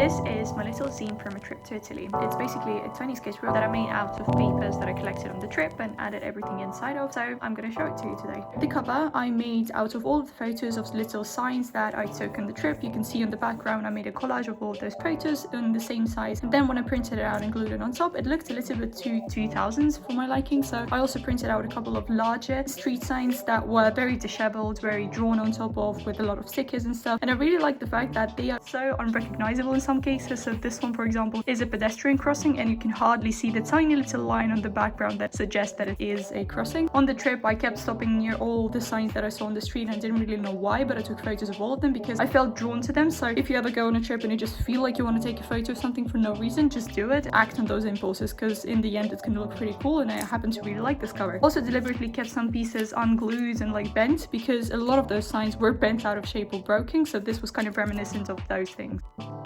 This is my little zine from a trip to Italy. It's basically a tiny sketchbook that I made out of papers that I collected on the trip and added everything inside of, so I'm gonna show it to you today. The cover I made out of all of the photos of little signs that I took on the trip. You can see on the background I made a collage of all of those photos in the same size, and then when I printed it out and glued it on top, it looked a little bit too 2000s for my liking, so I also printed out a couple of larger street signs that were very disheveled, very drawn on top of, with a lot of stickers and stuff, and I really like the fact that they are so unrecognizable in some cases. So this one, for example, is a pedestrian crossing, and you can hardly see the tiny little line on the background that suggests that it is a crossing. On the trip, I kept stopping near all the signs that I saw on the street, and I didn't really know why, but I took photos of all of them because I felt drawn to them. So if you ever go on a trip and you just feel like you want to take a photo of something for no reason, just do it. Act on those impulses, because in the end it's going to look pretty cool, and I happen to really like this cover. Also deliberately kept some pieces unglued and like bent, because a lot of those signs were bent out of shape or broken, so this was kind of reminiscent of those things.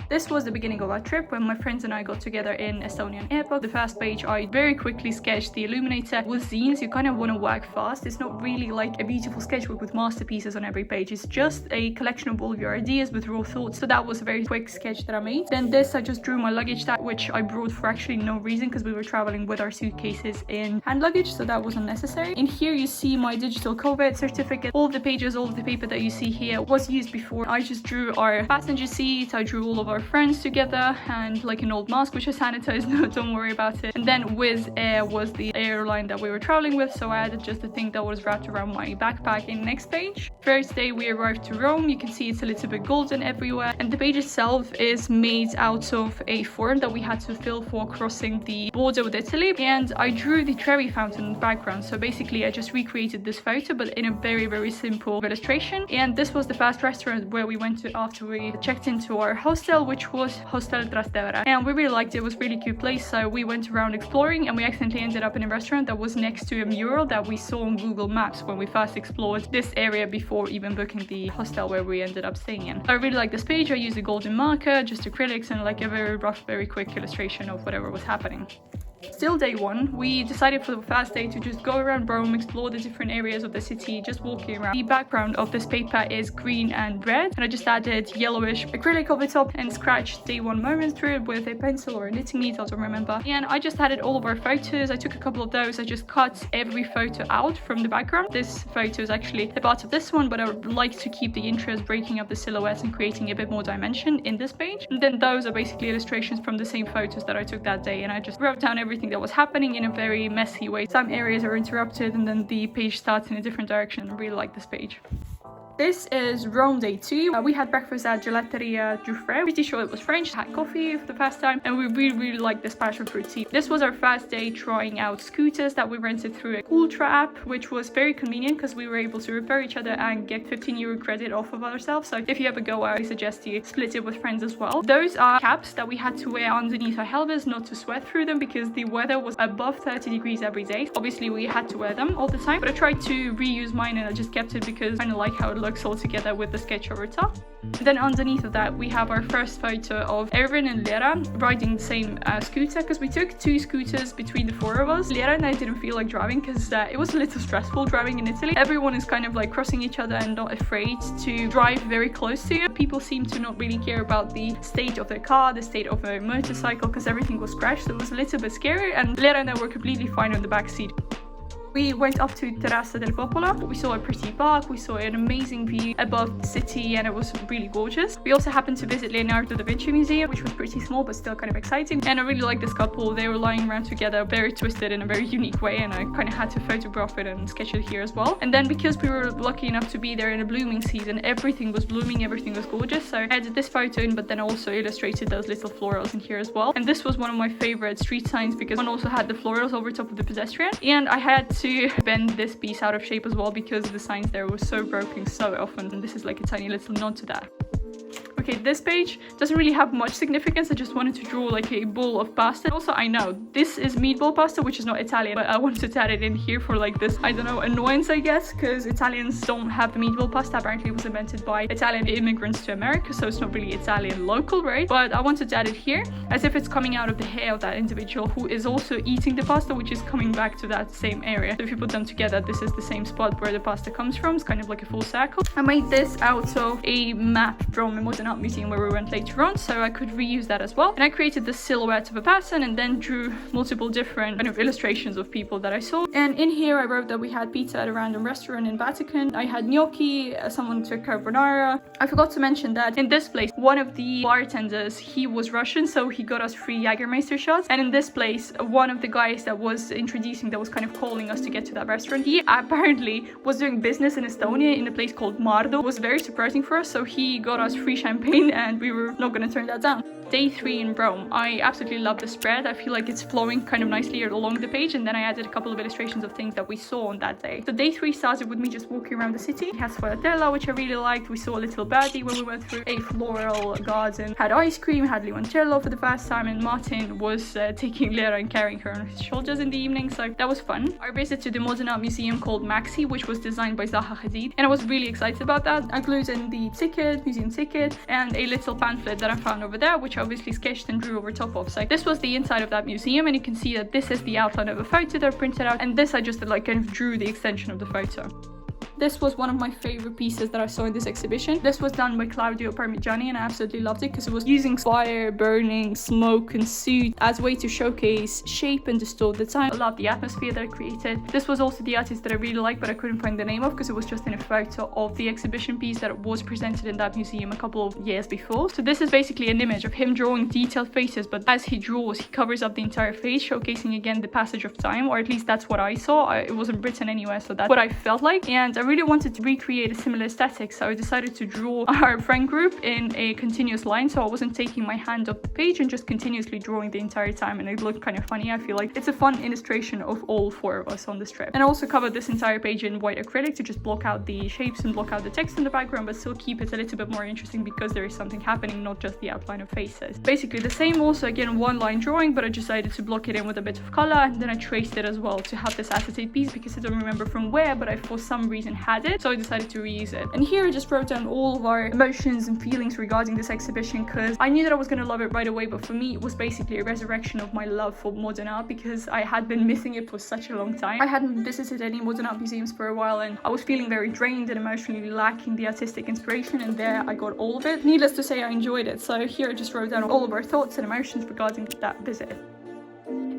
This was the beginning of our trip when my friends and I got together in Estonian airport. The first page I very quickly sketched the illuminator. With zines, you kind of want to work fast. It's not really like a beautiful sketchbook with masterpieces on every page. It's just a collection of all of your ideas with raw thoughts. So that was a very quick sketch that I made. Then this, I just drew my luggage tag, which I brought for actually no reason because we were traveling with our suitcases in hand luggage, so that was unnecessary. In here you see my digital COVID certificate. All of the pages, all of the paper that you see here was used before. I just drew our passenger seat, I drew all of our friends together, and like an old mask which I sanitized. No, don't worry about it. And then Wizz Air was the airline that we were traveling with, so I added just the thing that was wrapped around my backpack in next page. First day we arrived to Rome. You can see it's a little bit golden everywhere, and the page itself is made out of a form that we had to fill for crossing the border with Italy, and I drew the Trevi fountain in the background. So basically I just recreated this photo but in a very simple illustration. And this was the first restaurant where we went to after we checked into our hostel, which was Hostel Trastevere, and we really liked it. It was a really cute place, so we went around exploring, and we accidentally ended up in a restaurant that was next to a mural that we saw on Google Maps when we first explored this area before even booking the hostel where we ended up staying in. I really like this page. I used a golden marker, just acrylics, and like a very rough, very quick illustration of whatever was happening. Still day one, we decided for the first day to just go around Rome, explore the different areas of the city, just walking around. The background of this paper is green and red, and I just added yellowish acrylic over top and scratched day one moment through it with a pencil or a knitting needle, I don't remember. And I just added all of our photos. I took a couple of those. I just cut every photo out from the background. This photo is actually a part of this one, but I would like to keep the interest, breaking up the silhouettes and creating a bit more dimension in this page. And then those are basically illustrations from the same photos that I took that day, and I just wrote down everything that was happening in a very messy way. Some areas are interrupted and then the page starts in a different direction. I really like this page. This is Rome day 2. We had breakfast at Gelateria Giuffre. Pretty sure it was French. Had coffee for the first time, and we really liked this passion fruit tea. This was our first day trying out scooters that we rented through a Ultra app, which was very convenient because we were able to refer each other and get 15 euro credit off of ourselves. So if you ever go out, I suggest you split it with friends as well. Those are caps that we had to wear underneath our helmets not to sweat through them because the weather was above 30 degrees every day. Obviously we had to wear them all the time, but I tried to reuse mine and I just kept it because I kind of like how it looks all together with the sketch over top. Then underneath of that we have our first photo of Erwin and Lera riding the same scooter, because we took 2 scooters between the 4 of us. Lera and I didn't feel like driving because it was a little stressful driving in Italy. Everyone is kind of like crossing each other and not afraid to drive very close to you. People seem to not really care about the state of their car, the state of their motorcycle, because everything was crashed, so it was a little bit scary, and Lera and I were completely fine on the back seat. We went up to Terrazza del Popolo. We saw a pretty park, we saw an amazing view above the city, and it was really gorgeous. We also happened to visit Leonardo da Vinci Museum, which was pretty small but still kind of exciting. And I really like this couple. They were lying around together, very twisted in a very unique way, and I kind of had to photograph it and sketch it here as well. And then because we were lucky enough to be there in a blooming season, everything was blooming, everything was gorgeous. So I added this photo in, but then also illustrated those little florals in here as well. And this was one of my favorite street signs because one also had the florals over top of the pedestrian, and I had to bend this piece out of shape as well because the signs there were so broken so often, and this is like a tiny little nod to that. Okay, this page doesn't really have much significance. I just wanted to draw like a bowl of pasta. Also, I know this is meatball pasta, which is not Italian, but I wanted to add it in here for like this, I don't know, annoyance, I guess, because Italians don't have the meatball pasta. Apparently it was invented by Italian immigrants to America, so it's not really Italian local, right? But I wanted to add it here as if it's coming out of the hair of that individual who is also eating the pasta, which is coming back to that same area. So if you put them together, this is the same spot where the pasta comes from. It's kind of like a full circle. I made this out of a map from a modern art Art Museum where we went later on, so I could reuse that as well. And I created the silhouette of a person and then drew multiple different kind of illustrations of people that I saw. And in here I wrote that we had pizza at a random restaurant in Vatican. I had gnocchi, someone took carbonara. I forgot to mention that in this place, one of the bartenders, he was Russian, so he got us free Jägermeister shots. And in this place, one of the guys that was introducing, that was kind of calling us to get to that restaurant, he apparently was doing business in Estonia in a place called Mardo. It was very surprising for us, so he got us free champagne and we were not going to turn that down. Day 3 in Rome. I absolutely love the spread. I feel like it's flowing kind of nicely along the page, and then I added a couple of illustrations of things that we saw on that day. So day 3 started with me just walking around the city. We had Sfogliatella, which I really liked. We saw a little birdie when we went through a floral garden. Had ice cream, had limoncello for the first time, and Martin was taking Lera and carrying her on his shoulders in the evening, so that was fun. I visited to the modern art museum called Maxi, which was designed by Zaha Hadid, and I was really excited about that. I glued in the ticket, museum ticket, and a little pamphlet that I found over there, which I obviously sketched and drew over top of. So this was the inside of that museum, and you can see that this is the outline of a photo that I printed out, and this I just like kind of drew the extension of the photo. This was one of my favorite pieces that I saw in this exhibition. This was done by Claudio Parmigiani, and I absolutely loved it because it was using fire, burning, smoke and soot as a way to showcase shape and distort the time. I love the atmosphere that I created. This was also the artist that I really liked, but I couldn't find the name of because it was just in a photo of the exhibition piece that was presented in that museum a couple of years before. So this is basically an image of him drawing detailed faces, but as he draws, he covers up the entire face, showcasing again the passage of time, or at least that's what I saw. It wasn't written anywhere, so that's what I felt like, and I really wanted to recreate a similar aesthetic, so I decided to draw our friend group in a continuous line, so I wasn't taking my hand off the page and just continuously drawing the entire time, and it looked kind of funny. I feel like it's a fun illustration of all 4 of us on the strip. And I also covered this entire page in white acrylic to just block out the shapes and block out the text in the background, but still keep it a little bit more interesting because there is something happening, not just the outline of faces. Basically the same, also again one line drawing, but I decided to block it in with a bit of color, and then I traced it as well to have this acetate piece because I don't remember from where, but I for some reason had it, so I decided to reuse it. And here I just wrote down all of our emotions and feelings regarding this exhibition because I knew that I was going to love it right away, but for me it was basically a resurrection of my love for modern art because I had been missing it for such a long time. I hadn't visited any modern art museums for a while, and I was feeling very drained and emotionally lacking the artistic inspiration, and there I got all of it. Needless to say, I enjoyed it, so here I just wrote down all of our thoughts and emotions regarding that visit.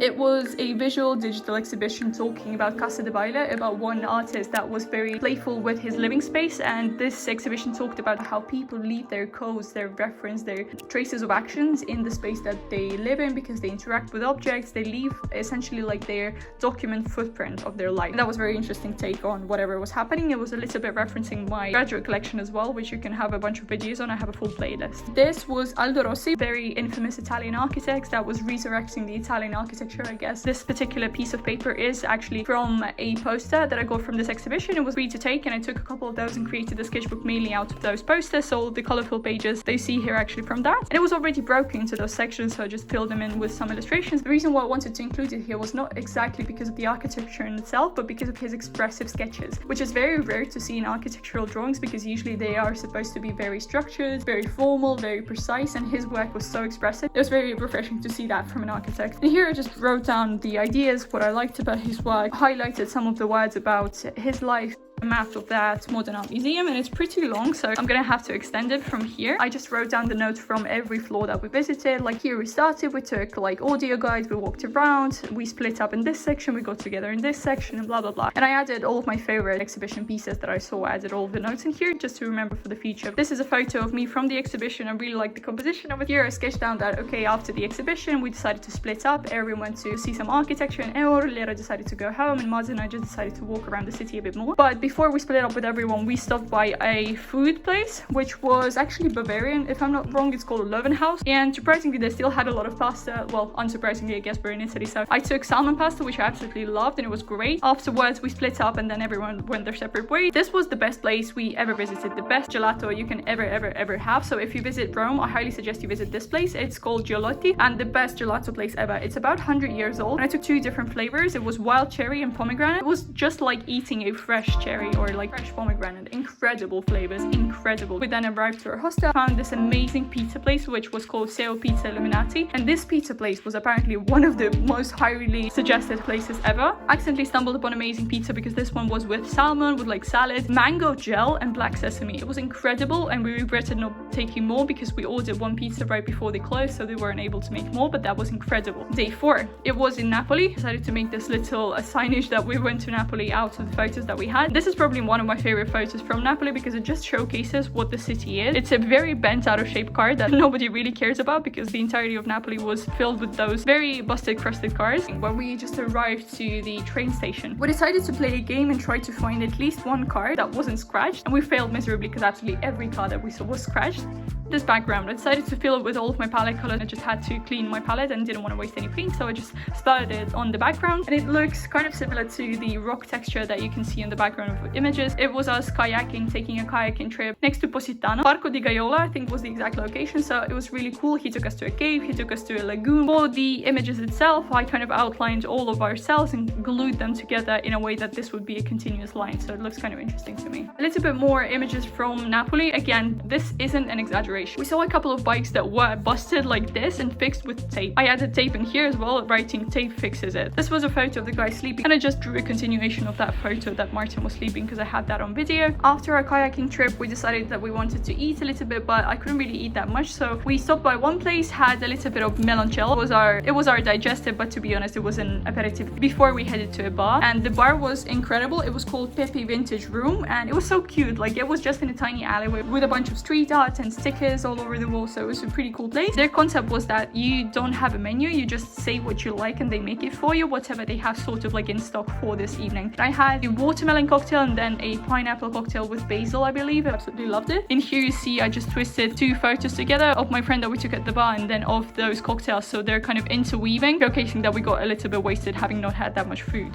It was a visual digital exhibition talking about Casa de Baile, about one artist that was very playful with his living space, and this exhibition talked about how people leave their codes, their reference, their traces of actions in the space that they live in because they interact with objects. They leave essentially like their document footprint of their life. And that was a very interesting take on whatever was happening. It was a little bit referencing my graduate collection as well, which you can have a bunch of videos on. I have a full playlist. This was Aldo Rossi, very infamous Italian architect that was resurrecting the Italian architecture, I guess. This particular piece of paper is actually from a poster that I got from this exhibition. It was free to take, and I took a couple of those and created a sketchbook mainly out of those posters. So the colorful pages they see here actually from that, and it was already broken into those sections, so I just filled them in with some illustrations. The reason why I wanted to include it here was not exactly because of the architecture in itself, but because of his expressive sketches, which is very rare to see in architectural drawings because usually they are supposed to be very structured, very formal, very precise, and his work was so expressive. It was very refreshing to see that from an architect. And here I just wrote down the ideas, what I liked about his work, highlighted some of the words about his life, a map of that modern art museum, and it's pretty long, so I'm gonna have to extend it from here. I just wrote down the notes from every floor that we visited. Like here we started, we took like audio guides, we walked around, we split up in this section, we got together in this section, and blah blah blah. And I added all of my favorite exhibition pieces that I saw. I added all of the notes in here just to remember for the future. This is a photo of me from the exhibition. I really like the composition of it. Here I sketched down that okay, after the exhibition we decided to split up. Everyone went to see some architecture in Eur, Lera decided to go home, and Martin and I just decided to walk around the city a bit more. But before we split up with everyone, we stopped by a food place, which was actually Bavarian. If I'm not wrong, it's called Löwenhaus. And surprisingly, they still had a lot of pasta. Well, unsurprisingly, I guess we're in Italy. So I took salmon pasta, which I absolutely loved, and it was great. Afterwards, we split up and then everyone went their separate ways. This was the best place we ever visited, the best gelato you can ever have. So if you visit Rome, I highly suggest you visit this place. It's called Giolotti, and the best gelato place ever. It's about 100 years old, and I took 2 different flavors. It was wild cherry and pomegranate. It was just like eating a fresh cherry. cherry or like fresh pomegranate. Incredible flavors, incredible. We then arrived to our hostel, found this amazing pizza place which was called Seo Pizza Illuminati, and this pizza place was apparently one of the most highly suggested places ever. Accidentally stumbled upon amazing pizza because this one was with salmon, with like salad, mango gel and black sesame. It was incredible, and we regretted not taking more because we ordered one pizza right before they closed, so they weren't able to make more, but that was incredible. Day 4, it was in Napoli. Decided to make this little signage that we went to Napoli out of the photos that we had. This is probably one of my favorite photos from Napoli because it just showcases what the city is. It's a very bent out of shape car that nobody really cares about because the entirety of Napoli was filled with those very busted, crusted cars. When we just arrived to the train station, we decided to play a game and try to find at least one car that wasn't scratched, and we failed miserably because absolutely every car that we saw was scratched. This background, I decided to fill it with all of my palette colors. I just had to clean my palette and didn't want to waste any paint, so I just splattered it on the background, and it looks kind of similar to the rock texture that you can see in the background of images. It was us kayaking, taking a kayaking trip next to Positano. Parco di Gaiola, I think, was the exact location, so it was really cool. He took us to a cave, he took us to a lagoon. For the images itself, I kind of outlined all of our cells and glued them together in a way that this would be a continuous line, so it looks kind of interesting to me. A little bit more images from Napoli. Again, this isn't an exaggeration. We saw a couple of bikes that were busted like this and fixed with tape. I added tape in here as well, writing "tape fixes it." This was a photo of the guy sleeping, and I just drew a continuation of that photo that Martin was sleeping because I had that on video. After our kayaking trip, we decided that we wanted to eat a little bit, but I couldn't really eat that much, so we stopped by one place, had a little bit of melancello. It was our digestive, but to be honest, it was an aperitif before we headed to a bar, and the bar was incredible. It was called Pepe Vintage Room, and it was so cute. Like, it was just in a tiny alleyway with a bunch of street art and stickers all over the wall, so it was a pretty cool place. Their concept was that you don't have a menu, you just say what you like and they make it for you, whatever they have sort of like in stock for this evening. I had a watermelon cocktail and then a pineapple cocktail with basil, I believe. I absolutely loved it. In here you see I just twisted 2 photos together of my friend that we took at the bar and then of those cocktails, so they're kind of interweaving, showcasing that we got a little bit wasted having not had that much food.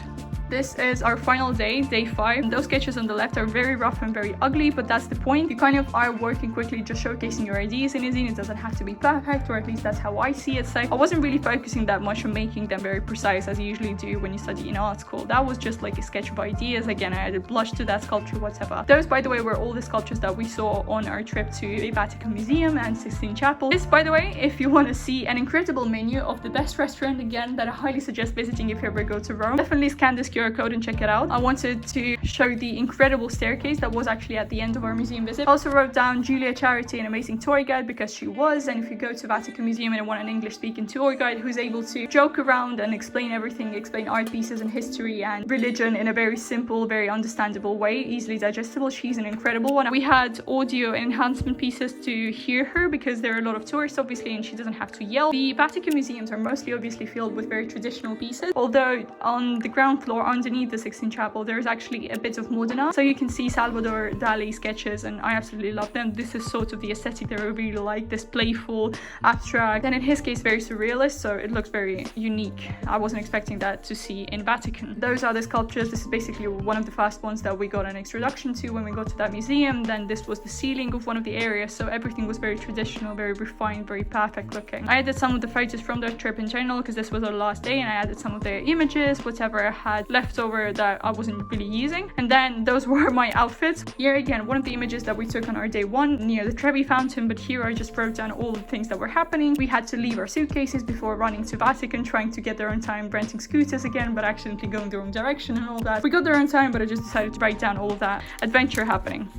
This is our final day, day 5. Those sketches on the left are very rough and very ugly, but that's the point. You kind of are working quickly, just showcasing your ideas in a zine. It doesn't have to be perfect, or at least that's how I see it. So I wasn't really focusing that much on making them very precise as you usually do when you study in art school. That was just like a sketch of ideas. Again, I added blush to that sculpture, whatever. Those, by the way, were all the sculptures that we saw on our trip to the Vatican Museum and Sistine Chapel. This, by the way, if you want to see an incredible menu of the best restaurant, again, that I highly suggest visiting if you ever go to Rome, definitely scan this QR code and check it out. I wanted to show the incredible staircase that was actually at the end of our museum visit. I also wrote down Julia Charity, an amazing tour guide, because she was, and if you go to Vatican Museum and want an English-speaking tour guide who's able to joke around and explain everything, explain art pieces and history and religion in a very simple, very understandable way, easily digestible, she's an incredible one. We had audio and enhancement pieces to hear her because there are a lot of tourists, obviously, and she doesn't have to yell. The Vatican museums are mostly obviously filled with very traditional pieces, although on the ground floor underneath the Sistine Chapel there's actually a bit of modern art, so you can see Salvador Dali sketches, and I absolutely love them. This is sort of the aesthetic that I really like, this playful, abstract, and in his case very surrealist, so it looks very unique. I wasn't expecting that to see in Vatican. Those are the sculptures. This is basically one of the first ones that we got an introduction to when we got to that museum. Then this was the ceiling of one of the areas, so everything was very traditional, very refined, very perfect looking. I added some of the photos from their trip in general because this was our last day, and I added some of their images, whatever I had left over that I wasn't really using. And then those were my outfits. Here again, one of the images that we took on our day 1 near the Trevi fountain, but here I just wrote down all the things that were happening. We had to leave our suitcases before running to Vatican, trying to get there on time, renting scooters again, but accidentally going the wrong direction and all that. We got there on time, but I just decided to write down all of that adventure happening.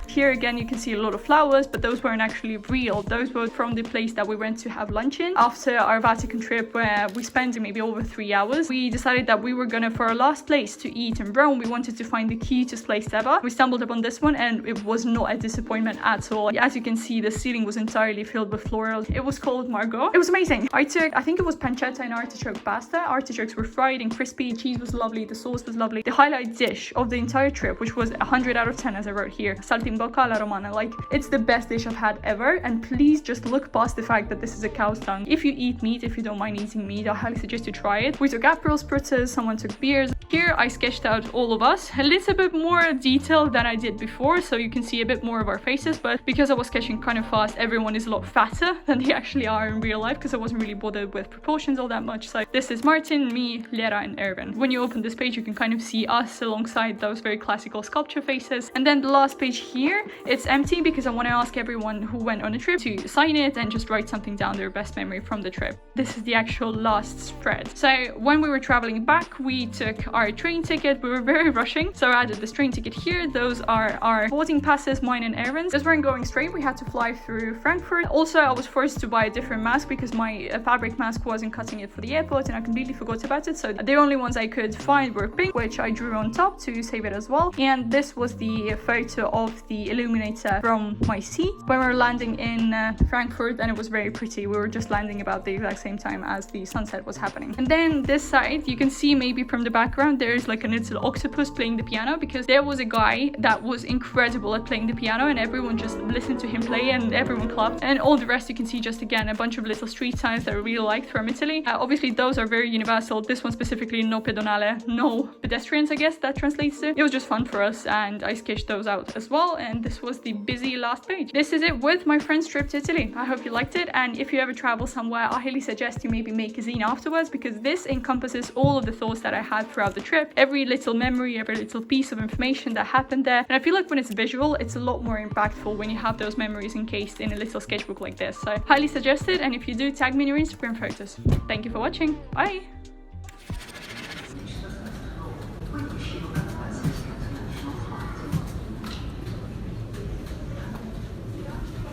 Here again you can see a lot of flowers, but those weren't actually real. Those were from the place that we went to have lunch in. After our Vatican trip, where we spent maybe over 3 hours, we decided that we were gonna, for our last place to eat in Rome, we wanted to find the cutest place ever. We stumbled upon this one and it was not a disappointment at all. As you can see, the ceiling was entirely filled with florals. It was called Margot. It was amazing. I think it was pancetta and artichoke pasta. Artichokes were fried and crispy, cheese was lovely, the sauce was lovely. The highlight dish of the entire trip, which was 100 out of 10 as I wrote here, saltimbocca cocca alla romana. Like, it's the best dish I've had ever, and please just look past the fact that this is a cow's tongue. If you eat meat, if you don't mind eating meat, I highly suggest you try it. We took Aperol spritzers, someone took beers. Here I sketched out all of us, a little bit more detailed than I did before, so you can see a bit more of our faces, but because I was sketching kind of fast, everyone is a lot fatter than they actually are in real life, because I wasn't really bothered with proportions all that much. So this is Martin, me, Lera, and Erwin. When you open this page, you can kind of see us alongside those very classical sculpture faces. And then the last page here, it's empty because I want to ask everyone who went on a trip to sign it and just write something down, their best memory from the trip. This is the actual last spread. So when we were traveling back, we took our train ticket. We were very rushing, so I added this train ticket here. Those are our boarding passes, mine and Erin's. Because we weren't going straight, we had to fly through Frankfurt. Also, I was forced to buy a different mask because my fabric mask wasn't cutting it for the airport, and I completely forgot about it. So the only ones I could find were pink, which I drew on top to save it as well. And this was the photo of the illuminator from my seat when we were landing in Frankfurt, and it was very pretty. We were just landing about the exact same time as the sunset was happening. And then this side, you can see maybe from the background, there's like a little octopus playing the piano, because there was a guy that was incredible at playing the piano, and everyone just listened to him play and everyone clapped. And all the rest you can see just again a bunch of little street signs that I really liked from Italy. Obviously those are very universal. This one specifically, no pedonale, no pedestrians, I guess that translates to. It was just fun for us, and I sketched those out as well. And this was the busy last page. This is it with my friend's trip to Italy. I hope you liked it, and if you ever travel somewhere, I highly suggest you maybe make a zine afterwards, because this encompasses all of the thoughts that I had throughout the trip, every little memory, every little piece of information that happened there. And I feel like when it's visual, it's a lot more impactful when you have those memories encased in a little sketchbook like this. So highly suggest it, and if you do, tag me in your Instagram photos. Thank you for watching. Bye!